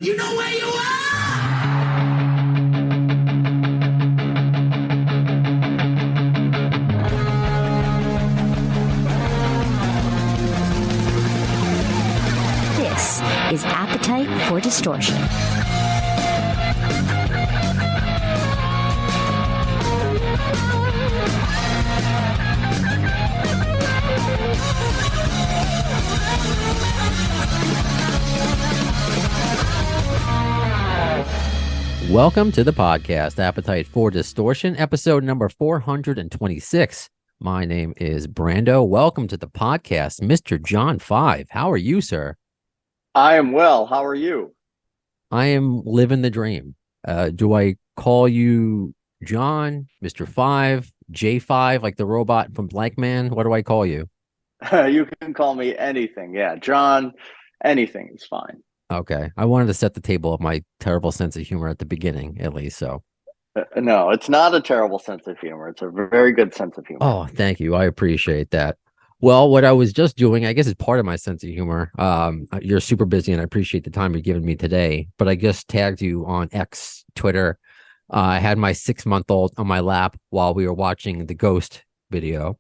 You know where you are! This is Appetite for Distortion. Welcome to the podcast, Appetite for Distortion, episode number 426. My name is Brando. Welcome to the podcast, Mr. John 5. How are you, sir? I am well. How are you? I am living the dream. Do I call you John, Mr. 5, J5, like the robot from Blank Man? What do I call you? You can call me anything. Yeah, John, anything is fine. Okay. I wanted to set the table of my terrible sense of humor at the beginning, at least, so. No, it's not a terrible sense of humor. It's a very good sense of humor. Oh, thank you. I appreciate that. Well, what I was just doing, I guess it's part of my sense of humor. You're super busy and I appreciate the time you've given me today, but I just tagged you on X, Twitter. I had my 6-month-old on my lap while we were watching the Ghost video.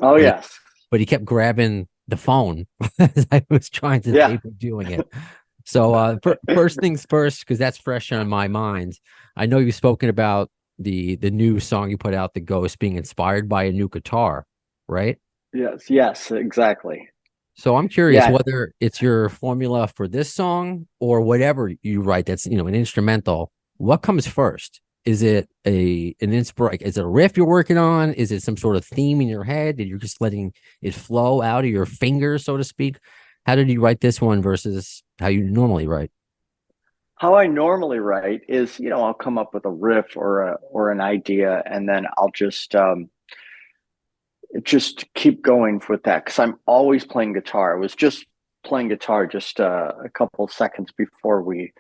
Oh, yes. But he kept grabbing the phone as I was trying to tape doing it. So first things first, because that's fresh on my mind. I know you've spoken about the new song you put out, The Ghost, being inspired by a new guitar, right? Yes, exactly. So I'm curious whether it's your formula for this song or whatever you write that's, an instrumental. What comes first? Is it an inspiration? Is it a riff you're working on? Is it some sort of theme in your head that you're just letting it flow out of your fingers, so to speak? How did you write this one versus how you normally write? How I normally write is, I'll come up with a riff or an idea, and then I'll just keep going with that because I'm always playing guitar. I was just playing guitar just a couple of seconds before we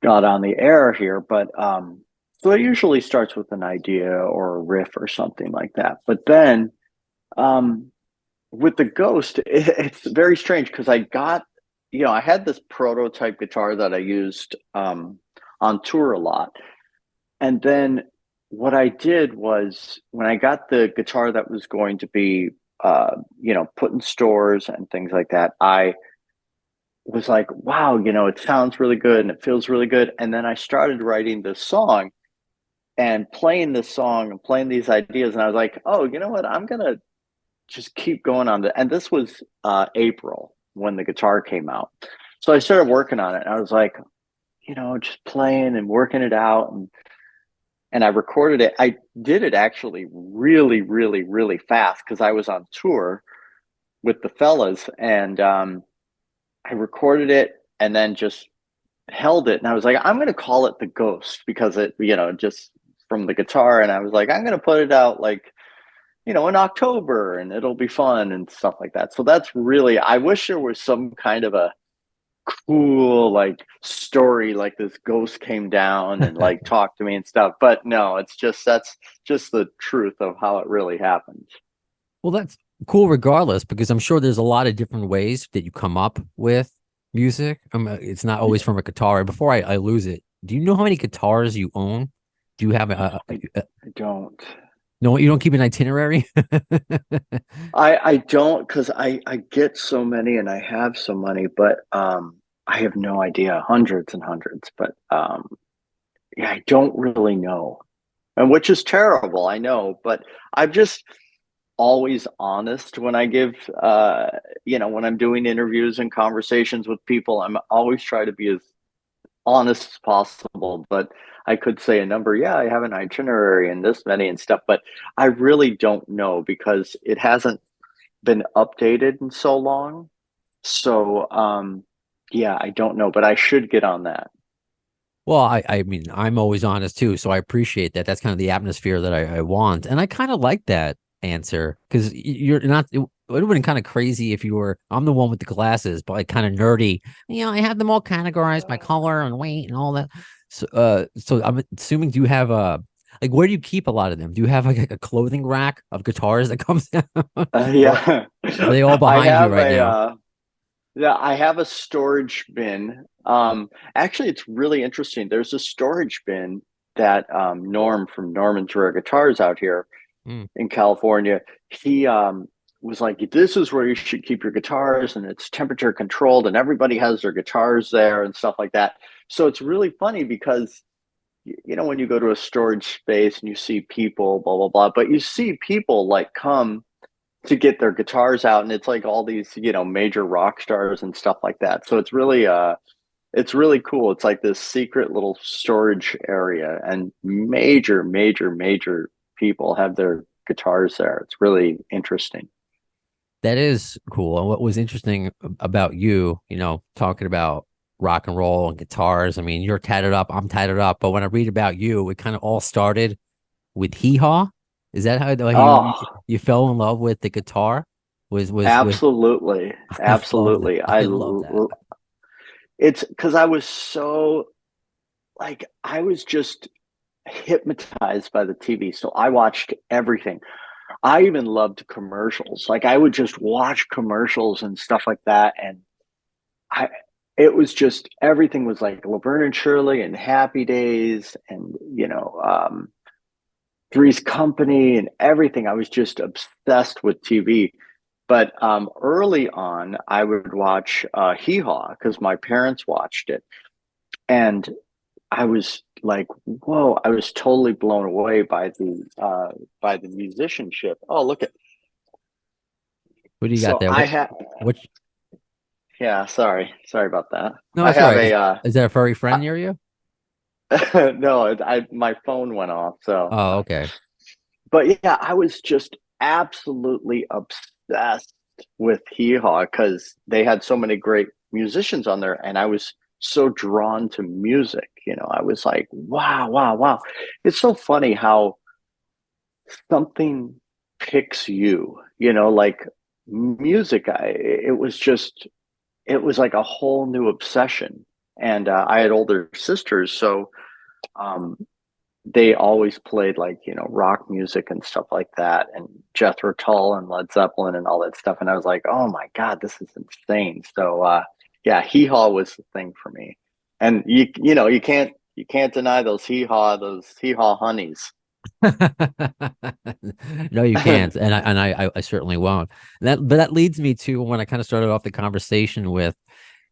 got on the air here, but so it usually starts with an idea or a riff or something like that. But then with the Ghost, it's very strange because I got, I had this prototype guitar that I used on tour a lot. And then what I did was when I got the guitar that was going to be, put in stores and things like that, I was like, wow, it sounds really good and it feels really good. And then I started writing this song and playing this song and playing these ideas. And I was like, oh, you know what? I'm going to just keep going on. And this was April when the guitar came out. So I started working on it. And I was like, just playing and working it out. And I recorded it. I did it actually really, really, really fast because I was on tour with the fellas. And I recorded it and then just held it. And I was like, I'm going to call it The Ghost because it, just from the guitar. And I was like, I'm going to put it out like, in October and it'll be fun and stuff like that. So that's really, I wish there was some kind of a cool like story, like this ghost came down and like talked to me and stuff. But no, that's just the truth of how it really happened. Well, that's cool regardless, because I'm sure there's a lot of different ways that you come up with music. It's not always from a guitar. Before I lose it, do you know how many guitars you own? Do you have I don't. No, you don't keep an itinerary? I don't, because I get so many and I have so many, but I have no idea, hundreds and hundreds. But I don't really know, and which is terrible, I know. But I'm just always honest when I give, when I'm doing interviews and conversations with people. I'm always try to be as honest as possible, but I could say a number. Yeah, I have an itinerary and this many and stuff, but I really don't know because it hasn't been updated in so long. So, I don't know, but I should get on that. Well, I mean, I'm always honest too, so I appreciate that. That's kind of the atmosphere that I want. And I kind of like that answer because you're not, it would have been kind of crazy if you were, I'm the one with the glasses, but like kind of nerdy. I have them all categorized by color and weight and all that. So I'm assuming, do you have like, where do you keep a lot of them? Do you have like a clothing rack of guitars that comes down? Yeah. Are they all behind you right now? Yeah, I have a storage bin. Actually, it's really interesting. There's a storage bin that Norm from Norman's Rare Guitars out here Mm. in California, he was like, "This is where you should keep your guitars, and it's temperature controlled, and everybody has their guitars there and stuff like that." So it's really funny because when you go to a storage space and you see people, blah blah blah, but you see people like come to get their guitars out, and it's like all these major rock stars and stuff like that. So it's really cool. It's like this secret little storage area, and major people have their guitars there. It's really interesting. That is cool. And what was interesting about you, talking about rock and roll and guitars. I mean, you're tatted up, I'm tatted up. But when I read about you, it kind of all started with hee haw. Is that how Oh, you fell in love with the guitar? Was absolutely, I love that. absolutely. I love that. It's because I was so like I was just hypnotized by the TV. So I watched everything. I even loved commercials. Like I would just watch commercials and stuff like that. And I, it was just everything was like Laverne and Shirley and Happy Days and Three's Company and everything. I was just obsessed with TV. But early on, I would watch Hee Haw because my parents watched it, and I was like, "Whoa!" I was totally blown away by the musicianship. Oh, look at What do you got so there? I had What? yeah. Sorry about that. No, I it's all have right. a Is there a furry friend near you? no. I my phone went off. So, Oh, okay. but yeah, I was just absolutely obsessed with Hee Haw because they had so many great musicians on there, and I was so drawn to music. I was like, wow, wow, wow. It's so funny how something picks you, like music. It was like a whole new obsession. And I had older sisters, so um, they always played like, rock music and stuff like that, and Jethro Tull and Led Zeppelin and all that stuff. And I was like, oh my God, this is insane. So yeah, hee haw was the thing for me. And you can't deny those hee haw honeys. No, you can't, and I certainly won't. But that leads me to when I kind of started off the conversation with,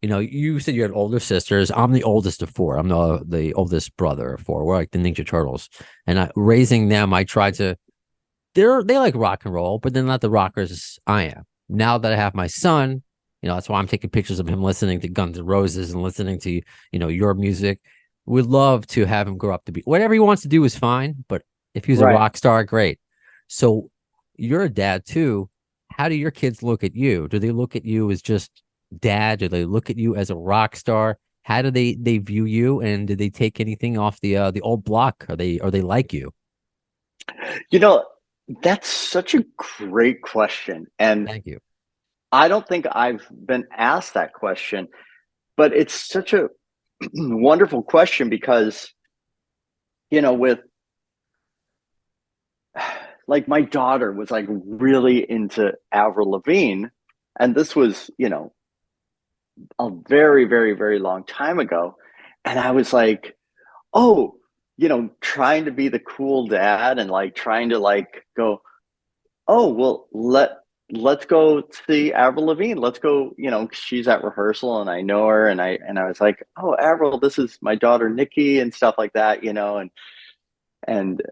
you said you had older sisters. I'm the oldest of four. I'm the oldest brother of four. We're like the Ninja Turtles, and raising them, I tried to. They like rock and roll, but they're not the rockers I am. Now that I have my son, that's why I'm taking pictures of him listening to Guns N' Roses and listening to your music. We'd love to have him grow up to be whatever he wants to do is fine, but if he's a Right. rock star, great. So you're a dad too. How do your kids look at you? Do they look at you as just dad? Do they look at you as a rock star? How do they view you? And do they take anything off the old block? Are they like you? You know, that's such a great question. And Thank you. I don't think I've been asked that question, but it's such a wonderful question because, with like my daughter was like really into Avril Lavigne. And this was, a very, very, very long time ago. And I was like, oh, trying to be the cool dad and like trying to like go, oh well, let's go see Avril Lavigne. Let's go. She's at rehearsal, and I know her, and I was like, oh, Avril, this is my daughter Nikki, and stuff like that. And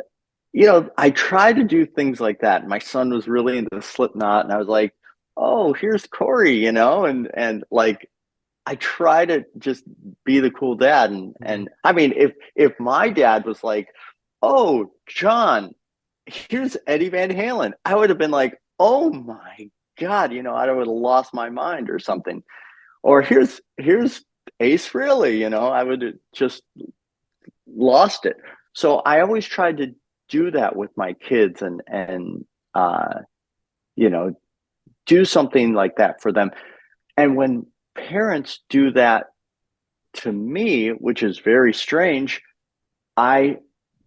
I try to do things like that. My son was really into Slipknot, and I was like, oh, here's Corey, and like I try to just be the cool dad, and I mean, if my dad was like, oh, John, here's Eddie Van Halen, I would have been like, oh my God, I would have lost my mind or something. Or here's Ace Frehley, I would have just lost it. So I always tried to do that with my kids and uh, you know, do something like that for them. And when parents do that to me, which is very strange, I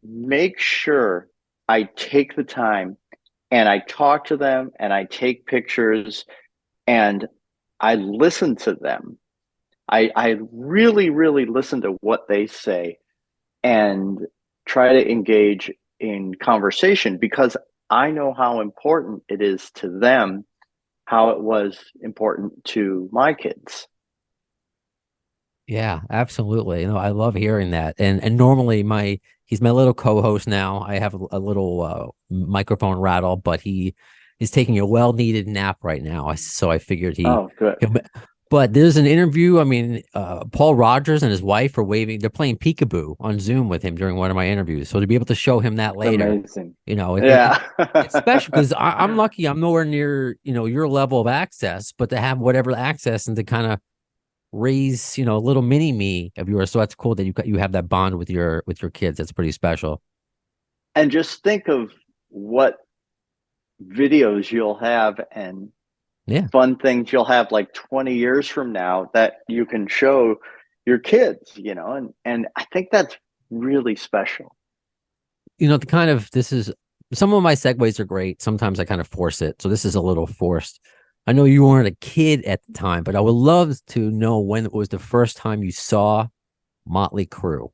make sure I take the time and I talk to them and I take pictures and I listen to them. I really, really listen to what they say and try to engage in conversation because I know how important it is to them, how it was important to my kids. Yeah, absolutely. I love hearing that. And normally he's my little co-host now. I have a little microphone rattle, but he is taking a well-needed nap right now. So I figured Oh, good. but there's an interview. I mean, Paul Rogers and his wife are waving. They're playing peekaboo on Zoom with him during one of my interviews. So to be able to show him that It's later, amazing. it, Yeah. it's special because I'm lucky. I'm nowhere near, your level of access, but to have whatever access and to kind of raise, a little mini me of yours. So that's cool that you have that bond with your kids. That's pretty special. And just think of what videos you'll have and Yeah. fun things you'll have like 20 years from now that you can show your kids, and I think that's really special. The kind of this is some of my segues are great. Sometimes I kind of force it. So this is a little forced. I know you weren't a kid at the time, but I would love to know when it was the first time you saw Mötley Crüe.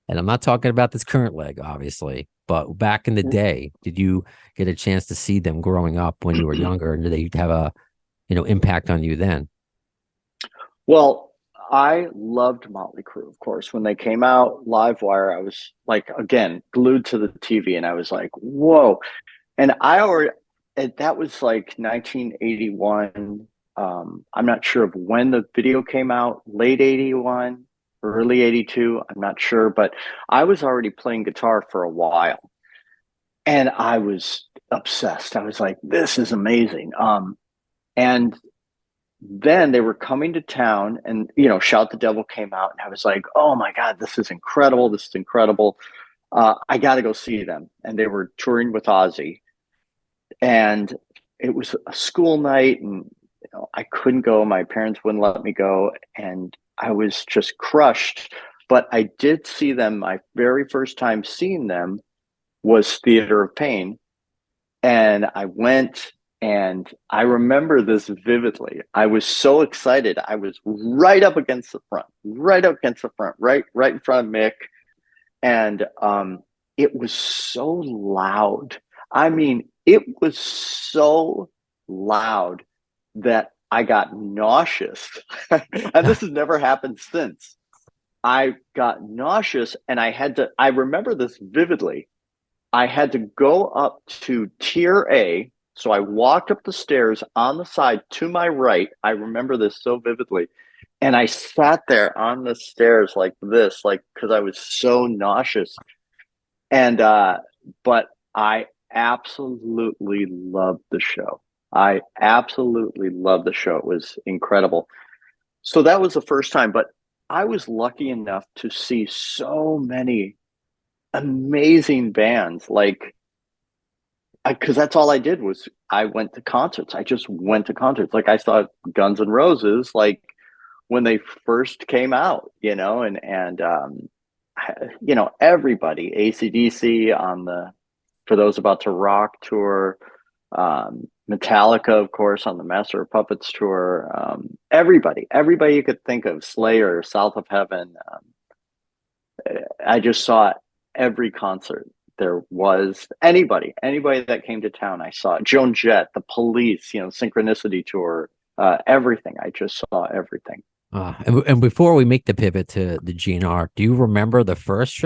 And I'm not talking about this current leg, obviously, but back in the day, did you get a chance to see them growing up when you were younger? And did they have a, impact on you then? Well, I loved Motley Crue, of course. When they came out live wire, I was like, again, glued to the TV and I was like, whoa. And that was like 1981. I'm not sure of when the video came out, late 81, early 82. I'm not sure, but I was already playing guitar for a while and I was obsessed. I was like, this is amazing. And then they were coming to town and, Shout the Devil came out and I was like, oh my God, this is incredible. This is incredible. I got to go see them. And they were touring with Ozzy and it was a school night and I couldn't go. My parents wouldn't let me go. And I was just crushed. But I did see them. My very first time seeing them was Theater of Pain. And I went and I remember this vividly. I was so excited. I was right up against the front, right in front of Mick. And it was so loud. I mean, it was so loud that I got nauseous. And this has never happened since. I got nauseous and I remember this vividly. I had to go up to tier A. So I walked up the stairs on the side to my right. I remember this so vividly. And I sat there on the stairs like this, like, because I was so nauseous. And, but I absolutely loved the show. I absolutely loved the show. It was incredible. So that was the first time, but I was lucky enough to see so many amazing bands like because that's all I did was I went to concerts. I just went to concerts. Like I saw Guns N' Roses like when they first came out, and everybody, AC/DC on the For Those About to Rock tour, Metallica, of course, on the Master of Puppets tour. Everybody you could think of, Slayer, South of Heaven. I just saw every concert there was. Anybody that came to town, I saw it. Joan Jett, The Police, Synchronicity tour, everything. I just saw everything. And before we make the pivot to the GNR, do you remember the first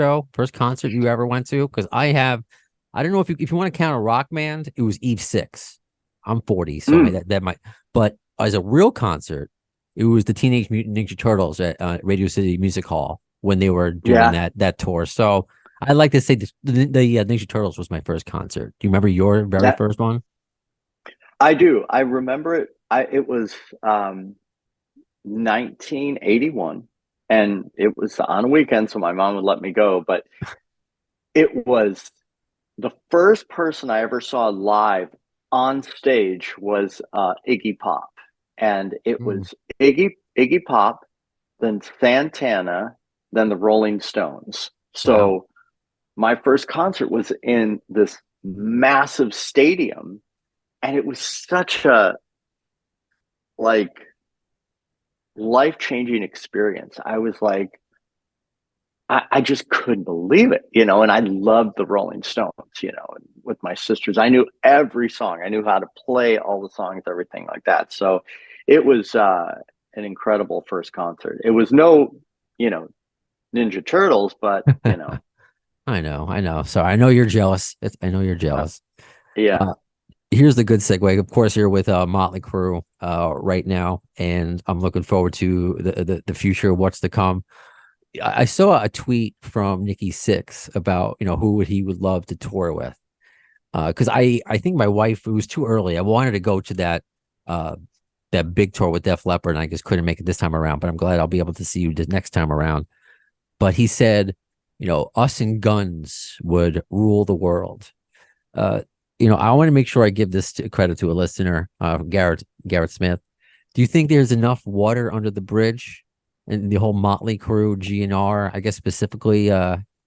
concert you ever went to? Because I don't know if you want to count a rock band, it was Eve 6. I'm 40, so that might. But as a real concert, it was the Teenage Mutant Ninja Turtles at Radio City Music Hall when they were doing that tour. So I'd like to say the Ninja Turtles was my first concert. Do you remember your very first one? I do. I remember it. It was 1981, and it was on a weekend, so my mom would let me go. But it was the first person I ever saw live on stage was Iggy Pop, and it was Iggy Pop, then Santana, then the Rolling Stones. So my first concert was in this massive stadium, and it was such a like life-changing experience. I was like, I just couldn't believe it, and I loved the Rolling Stones, and with my sisters. I knew every song. I knew how to play all the songs, everything like that. So it was an incredible first concert. It was no, Ninja Turtles, but I know. So I know you're jealous. I know you're uh, jealous. yeah. Uh, Here's the good segue. Of course, you're with Mötley Crüe right now, and I'm looking forward to the future, what's to come. I saw a tweet from Nikki Sixx about who would love to tour with. Because I think my wife, it was too early. I wanted to go to that big tour with Def Leppard, and I just couldn't make it this time around. But I'm glad I'll be able to see you the next time around. But he said, us and Guns would rule the world. Uh, I want to make sure I give this credit to a listener, Garrett Smith. Do you think there's enough water under the bridge in the whole Mötley Crüe, GN'R? I guess specifically,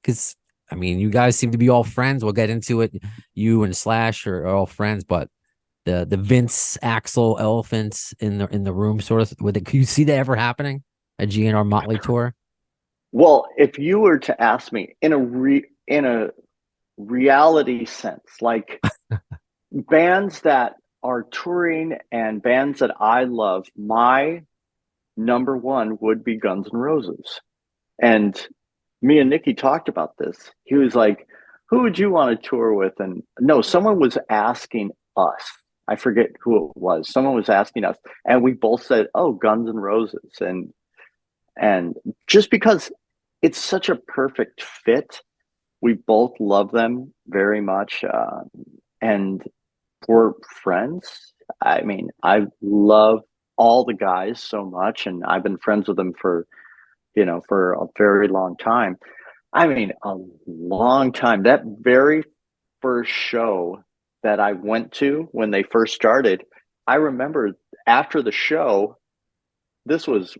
because I mean, you guys seem to be all friends. We'll get into it. You and Slash are all friends, but the Vince Axel elephants in the room, sort of. Can you see that ever happening? A GN'R Mötley tour? Well, if you were to ask me in a reality sense, like bands that are touring and bands that I love, my number one would be Guns N' Roses. And me and Nikki talked about this. He was like, who would you want to tour with? And no, someone was asking us. I forget who it was. Someone was asking us, and we both said, "Oh, Guns N' Roses." And just because it's such a perfect fit, we both love them very much, and we're friends. I mean, I love all the guys so much, and I've been friends with them for a very long time. I mean, a long time. That very first show that I went to when they first started, I remember after the show, this was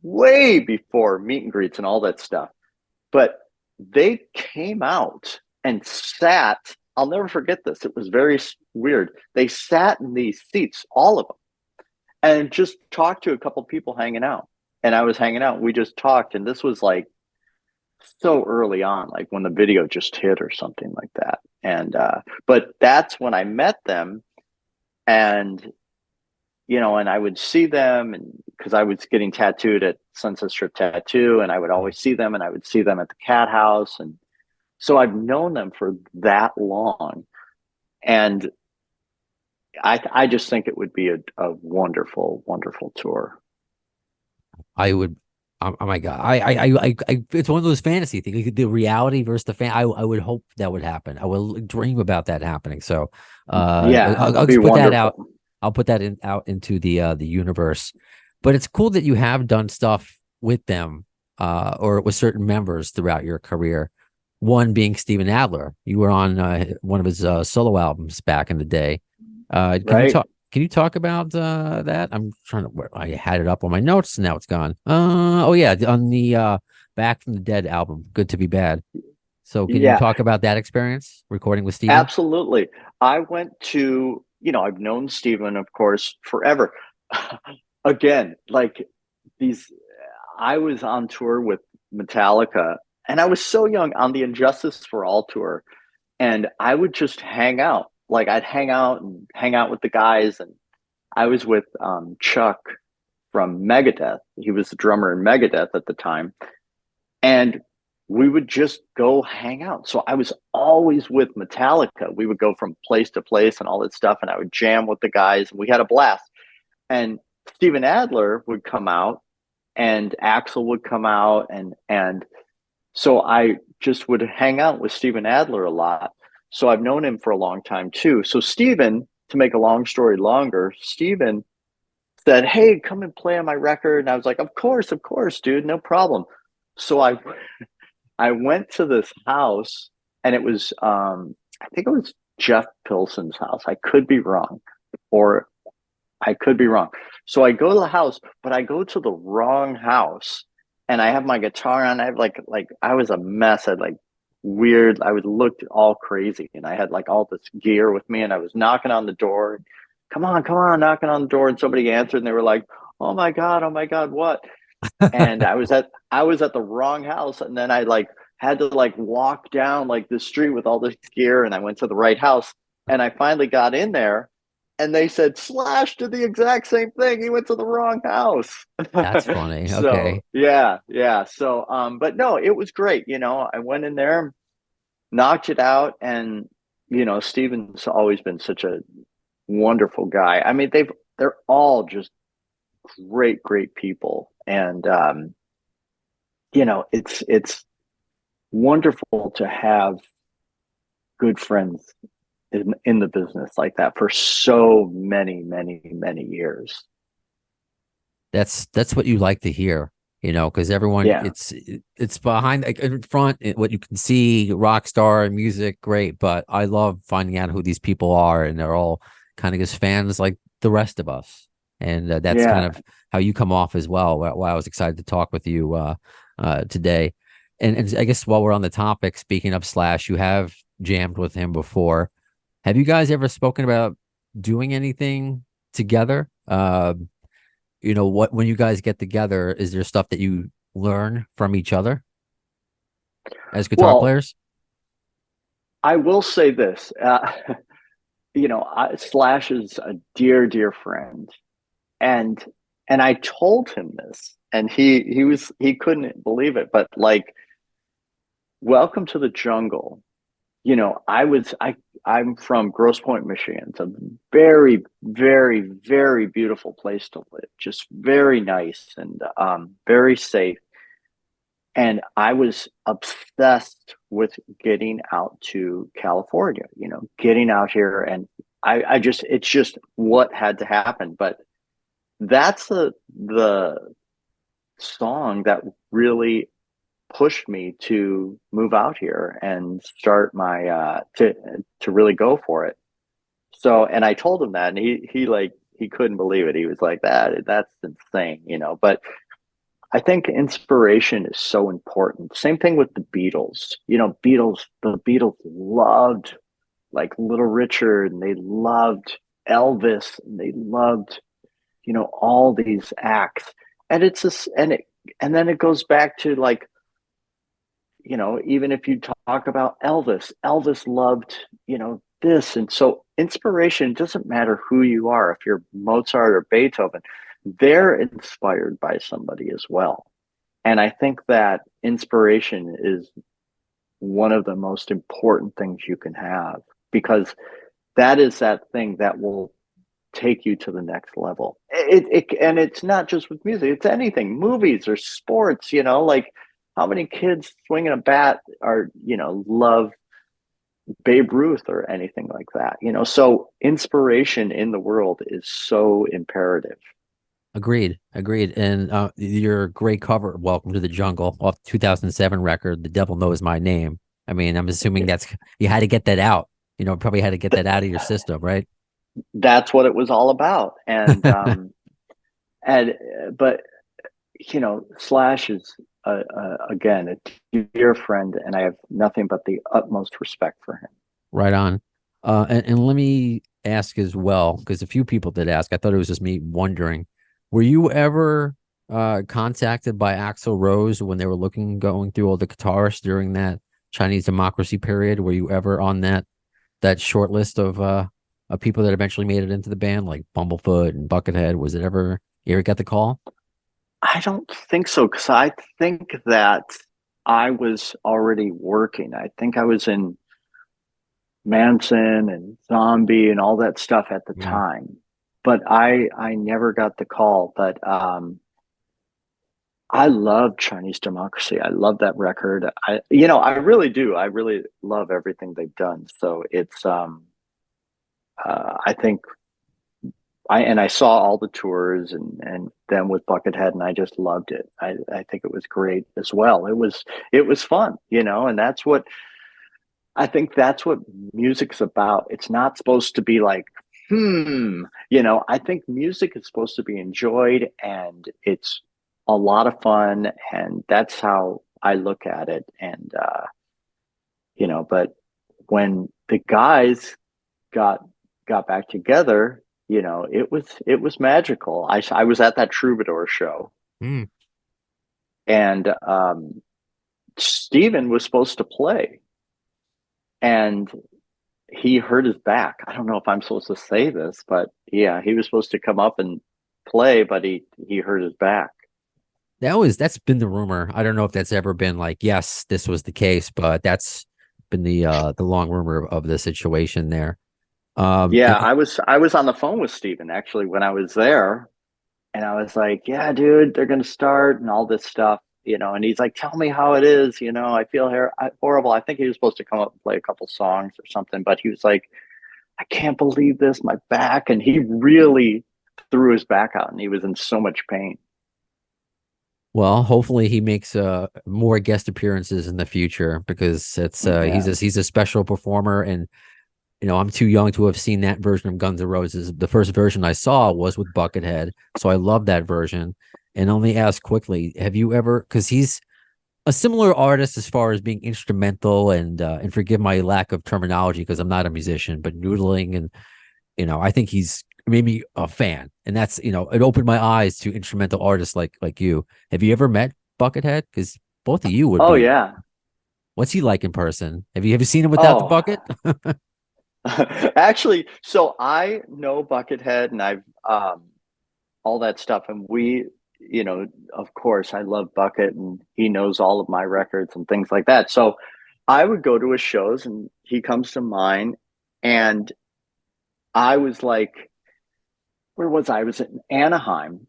way before meet and greets and all that stuff, but they came out and sat. I'll never forget this. It was very weird. They sat in these seats, all of them, and just talked to a couple of people hanging out. And I was hanging out. We just talked, and this was like so early on, like when the video just hit or something like that. And but that's when I met them, and and I would see them, and because I was getting tattooed at Sunset Strip Tattoo, and I would always see them, and I would see them at the Cat House, and so I've known them for that long, and I just think it would be a wonderful, wonderful tour. I would. Oh my God. It's one of those fantasy things, like the reality versus the fan. I would hope that would happen. I will dream about that happening. So, Yeah, I'll it'd be just put that out. wonderful. I'll put that out into the universe. But it's cool that you have done stuff with them, or with certain members throughout your career. One being Steven Adler. You were on one of his solo albums back in the day. Can you Right? talk? Can you talk about that? I'm trying to. I had it up on my notes, and now it's gone. Oh yeah, on the Back from the Dead album, "Good to Be Bad." So, can you Yeah, talk about that experience recording with Steven? absolutely. I went to, I've known Steven, of course, forever. Again, like these, I was on tour with Metallica, and I was so young on the Injustice for All tour, and I would just hang out. Like I'd hang out with the guys, and I was with Chuck from Megadeth. He was the drummer in Megadeth at the time, and we would just go hang out. So I was always with Metallica. We would go from place to place and all that stuff, and I would jam with the guys. We had a blast. And Steven Adler would come out, and Axel would come out, and so I just would hang out with Steven Adler a lot. So I've known him for a long time too. So Steven, to make a long story longer, Steven said, "Hey, come and play on my record." And I was like, of course, dude, no problem. So I went to this house, and it was I think it was Jeff Pilson's house. I could be wrong, or I could be wrong. So I go to the house, but I go to the wrong house, and I have my guitar on. I have like I was a mess. I had like weird. I was looked all crazy, and I had like all this gear with me, and I was knocking on the door. come on, knocking on the door. And somebody answered and they were like, oh my God, what? And I was at the wrong house. And then I like had to like walk down like the street with all this gear. And I went to the right house and I finally got in there and they said Slash did the exact same thing. He went to the wrong house. That's funny. So Okay. yeah. So but no, it was great. You know, I went in there, knocked it out, and you know, Steven's always been such a wonderful guy. I mean, they're all just great people. And you know, it's wonderful to have good friends in the business like that for so many years. That's what you like to hear, you know, because everyone Yeah. it's behind, like in front, what you can see, rock star and music, great. But I love finding out who these people are, and they're all kind of just fans like the rest of us. And that's kind Yeah. of how you come off as well. Why I was excited to talk with you today. And I guess while we're on the topic, speaking of Slash, you have jammed with him before. Have you guys ever spoken about doing anything together? You know, what when you guys get together, is there stuff that you learn from each other as guitar Well, players? I will say this. You know, Slash is a dear friend, and I told him this, and he couldn't believe it. But like, Welcome to the Jungle. You know, I'm from Grosse Pointe, Michigan. It's a very beautiful place to live. Just very nice and very safe. And I was obsessed with getting out to California, you know, getting out here. And I just, it's just what had to happen. But that's the song that really pushed me to move out here and start my, to really go for it. So, and I told him that, and he couldn't believe it. He was like, that's insane, you know, but I think inspiration is so important. Same thing with the Beatles. You know, the Beatles loved like Little Richard, and they loved Elvis, and they loved, you know, all these acts. And it's just, and then it goes back to like, you know, even if you talk about Elvis loved, you know, this. And so inspiration doesn't matter who you are. If you're Mozart or Beethoven, they're inspired by somebody as well. And I think that inspiration is one of the most important things you can have, because that is that thing that will take you to the next level. And it's not just with music, it's anything, movies or sports, you know, like how many kids swinging a bat are, you know, love Babe Ruth or anything like that, you know? So inspiration in the world is so imperative. Agreed. And your great cover, "Welcome to the Jungle," off 2007 record, "The Devil Knows My Name." I mean, I'm assuming Yeah. that's you had to get that out. You know, probably had to get that out of your system, right? That's what it was all about. And but you know, Slash is again a dear friend, and I have nothing but the utmost respect for him. Right on. And let me ask as well, because a few people did ask. I thought it was just me wondering. Were you ever contacted by Axl Rose when they were going through all the guitarists during that Chinese Democracy period? Were you ever on that short list of people that eventually made it into the band, like Bumblefoot and Buckethead? Was it ever you ever get the call? I don't think so, because I think that I was already working. I think I was in Manson and Zombie and all that stuff at the Yeah. time, but I never got the call. But I love Chinese Democracy. I love that record. You know, I really do. I really love everything they've done. So it's I think I saw all the tours and them with Buckethead, and I just loved it. I think it was great as well. It was fun, you know, and that's what I think that's what music's about. It's not supposed to be like, you know, I think music is supposed to be enjoyed, and it's a lot of fun, and that's how I look at it. And you know, but when the guys got got back together, it was magical. I was at that Troubadour show, Mm. and Steven was supposed to play, and he hurt his back. I don't know if I'm supposed to say this, but yeah, he was supposed to come up and play, but he hurt his back. That's been the rumor. I don't know if that's ever been like, yes, this was the case, but that's been the long rumor of the situation there. Yeah, And I was on the phone with Steven actually when I was there, and I was like, "Yeah, dude, they're gonna start and all this stuff." And he's like, "Tell me how it is." I feel horrible. I think he was supposed to come up and play a couple songs or something, but he was like, "I can't believe this, my back," and he really threw his back out, and he was in so much pain. well, hopefully he makes more guest appearances in the future because it's Yeah. he's a special performer. And I'm too young to have seen that version of Guns N' Roses. The first version I saw was with Buckethead, so I love that version. And only ask quickly, have you ever? Because he's a similar artist as far as being instrumental and forgive my lack of terminology because I'm not a musician, but noodling and I think he's made me a fan, and that's it opened my eyes to instrumental artists like you. Have you ever met Buckethead? Because both of you would Oh be. yeah. What's he like in person? Have you ever seen him without the Oh, bucket? actually, so I know Buckethead, and I've all that stuff, and of course, I love Bucket, and he knows all of my records and things like that. So I would go to his shows, and he comes to mine, and I was like, where was I? I was in Anaheim,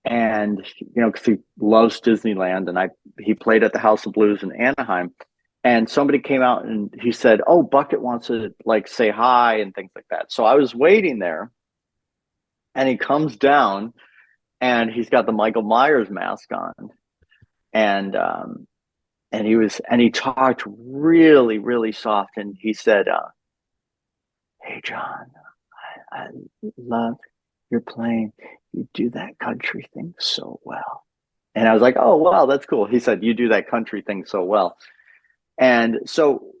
and because he loves Disneyland, and he played at the House of Blues in Anaheim, and somebody came out and he said, "Oh, Bucket wants to like say hi and things like that." So I was waiting there, and he comes down, and he's got the Michael Myers mask on, and he talked really really soft, and he said, "Hey John, I love your playing. You do that country thing so well." And I was like, "Oh wow, that's cool." He said, "You do that country thing so well." And so,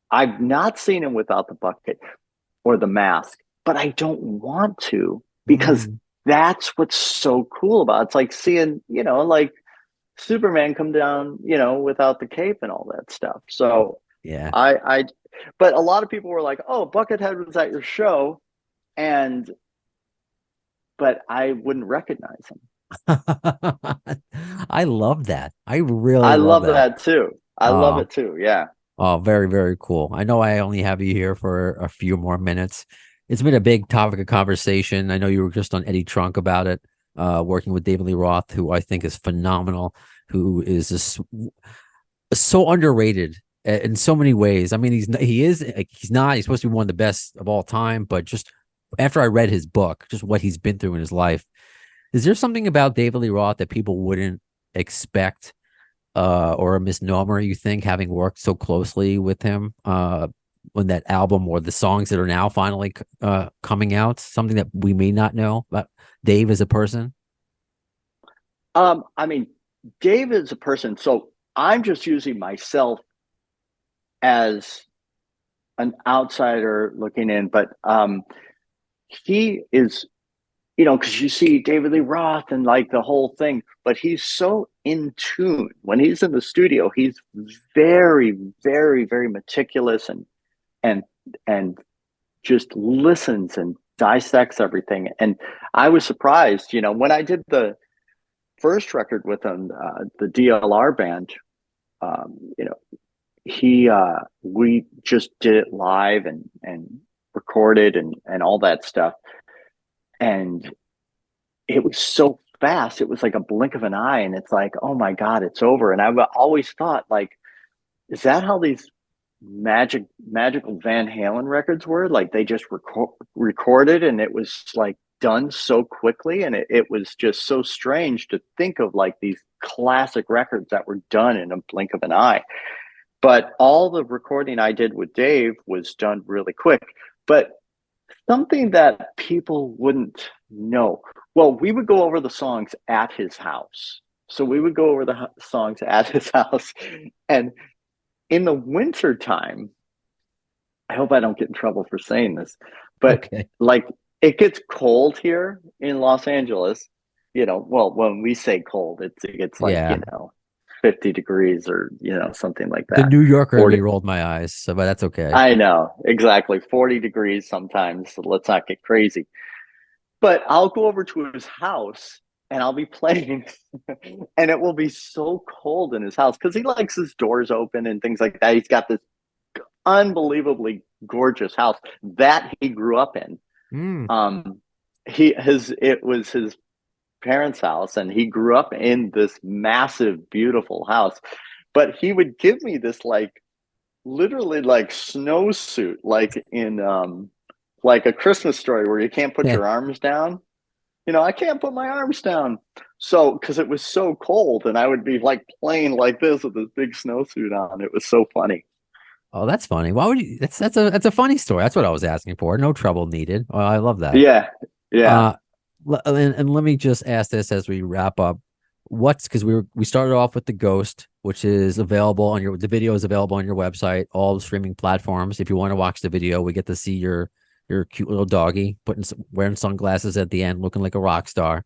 I've not seen him without the bucket or the mask, but I don't want to, because Mm, that's what's so cool about it. It's like seeing, like Superman come down, without the cape and all that stuff. So yeah. I but a lot of people were like, "Oh, Buckethead was at your show," and but I wouldn't recognize him. I love that. I really I love love that. that too. I love Oh, it too. Yeah. oh, very, very cool. I know I only have you here for a few more minutes. It's been a big topic of conversation. I know you were just on Eddie Trunk about it, working with David Lee Roth, who I think is phenomenal, who is just so underrated in so many ways. I mean, he's supposed to be one of the best of all time, but just after I read his book, just what he's been through in his life, is there something about David Lee Roth that people wouldn't expect, or a misnomer, you think, having worked so closely with him on that album or the songs that are now finally coming out? Something that we may not know about Dave as a person? I mean, David's a person, so I'm just using myself as an outsider looking in, but he is, because you see David Lee Roth and like the whole thing, but he's so in tune when he's in the studio. He's very, very, very meticulous, and and just listens and dissects everything. And I was surprised, when I did the first record with him, the DLR band. You know, he we just did it live and recorded and all that stuff, and it was so fast. It was like a blink of an eye, and it's like, oh my god, it's over. And I've always thought, like, is that how these magical Van Halen records were? Like they just recorded, and it was like done so quickly, and it was just so strange to think of like these classic records that were done in a blink of an eye. But all the recording I did with Dave was done really quick. But something that people wouldn't know. Well, we would go over the songs at his house. So we would go over the songs at his house. And in the winter time, I hope I don't get in trouble for saying this, but Okay. like it gets cold here in Los Angeles. Well, when we say cold, it gets like, Yeah. 50 degrees or, something like The that. New Yorker in 40. me rolled my eyes, so but that's okay. I know, exactly. 40 degrees sometimes. So let's not get crazy. But I'll go over to his house and I'll be playing, and it will be so cold in his house because he likes his doors open and things like that. He's got this unbelievably gorgeous house that he grew up in. Mm. It was his parents' house, and he grew up in this massive, beautiful house. But he would give me this like literally like snowsuit, like in like a Christmas Story where you can't put Yeah. your arms down. I can't put my arms down. So, because it was so cold, and I would be like playing like this with this big snowsuit on. It was so funny. Oh, that's funny. Why would you? That's a funny story. That's what I was asking for. No trouble needed. Oh, I love that. Yeah, yeah. Uh, and let me just ask this as we wrap up. What's because we started off with the Ghost, which is available on the video is available on your website, all streaming platforms. If you want to watch the video, we get to see your cute little doggy wearing sunglasses at the end, looking like a rock star.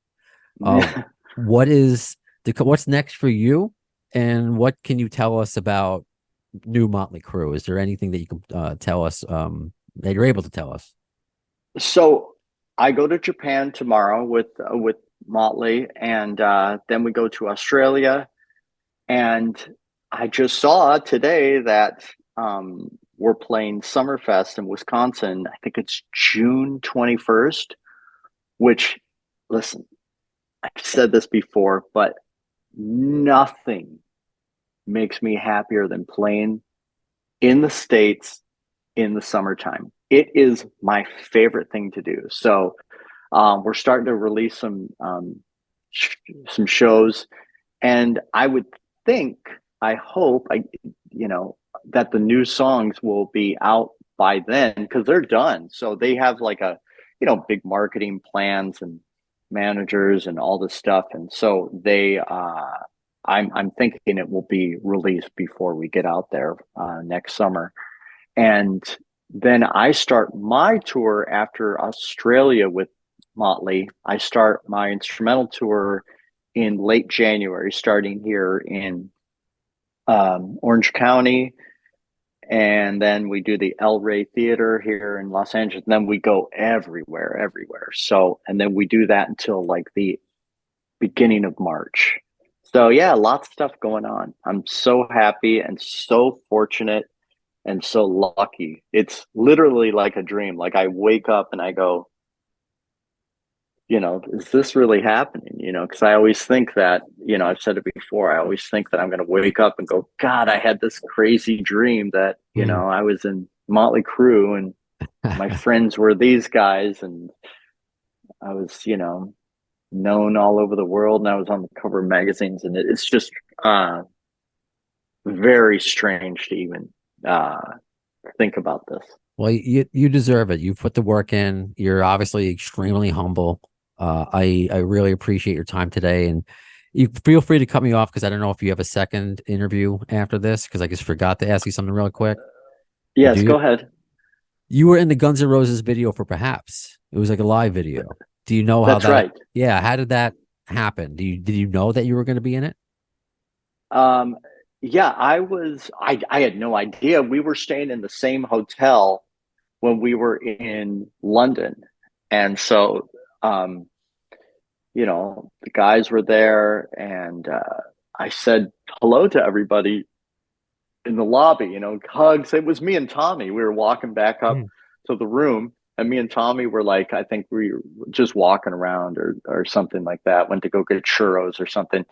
What is what's next for you, and what can you tell us about new Mötley Crüe? Is there anything that you can tell us that you're able to tell us? So I go to Japan tomorrow with Motley, and then we go to Australia. And I just saw today that we're playing Summerfest in Wisconsin. I think it's June 21st. Which, listen, I've said this before, but nothing makes me happier than playing in the States in the summertime. It is my favorite thing to do. So we're starting to release some shows, and I would think, I hope, that the new songs will be out by then because they're done. So they have like big marketing plans and managers and all this stuff, and so I'm thinking it will be released before we get out there next summer. And then I start my tour after Australia with Motley. I start my instrumental tour in late January, starting here in Orange County. And then we do the El Rey Theater here in Los Angeles. And then we go everywhere, everywhere. So, and then we do that until like the beginning of March. So, yeah, lots of stuff going on. I'm so happy and so fortunate and so lucky. It's literally like a dream. Like I wake up and I go, is this really happening? Because I always think that, I've said it before, I always think that I'm going to wake up and go, God, I had this crazy dream that, Mm. I was in Mötley Crüe and my friends were these guys, and I was, known all over the world, and I was on the cover of magazines, and it's just very strange to even think about this. Well, you deserve it. You put the work in. You're obviously extremely humble. I really appreciate your time today, and you feel free to cut me off because I don't know if you have a second interview after this because I just forgot to ask you something real quick. Yes, Do go you? ahead. You were in the Guns N' Roses video for Perhaps. It was like a live video. Do you know how That's that? right. Yeah, how did that happen? Did you know that you were going to be in it? Um, yeah, I had no idea. We were staying in the same hotel when we were in London. And so, the guys were there, and I said hello to everybody in the lobby, hugs. It was me and Tommy. We were walking back up Mm. to the room, and me and Tommy were like, I think we were just walking around or something like that, went to go get churros or something.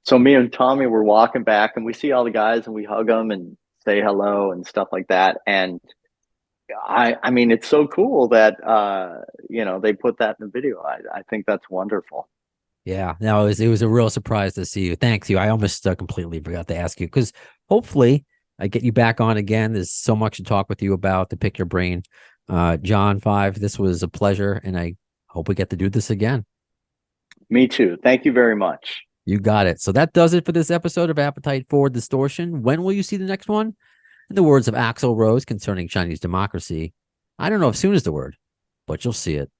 So me and Tommy were walking back, and we see all the guys, and we hug them and say hello and stuff like that. And I mean, it's so cool that they put that in the video. I think that's wonderful. Yeah, no, it was a real surprise to see you. Thanks you. I almost completely forgot to ask you because hopefully I get you back on again. There's so much to talk with you about to pick your brain. John Five, this was a pleasure, and I hope we get to do this again. Me too. Thank you very much. You got it. So that does it for this episode of Appetite for Distortion. When will you see the next one? In the words of Axl Rose concerning Chinese democracy, I don't know if soon is the word, but you'll see it.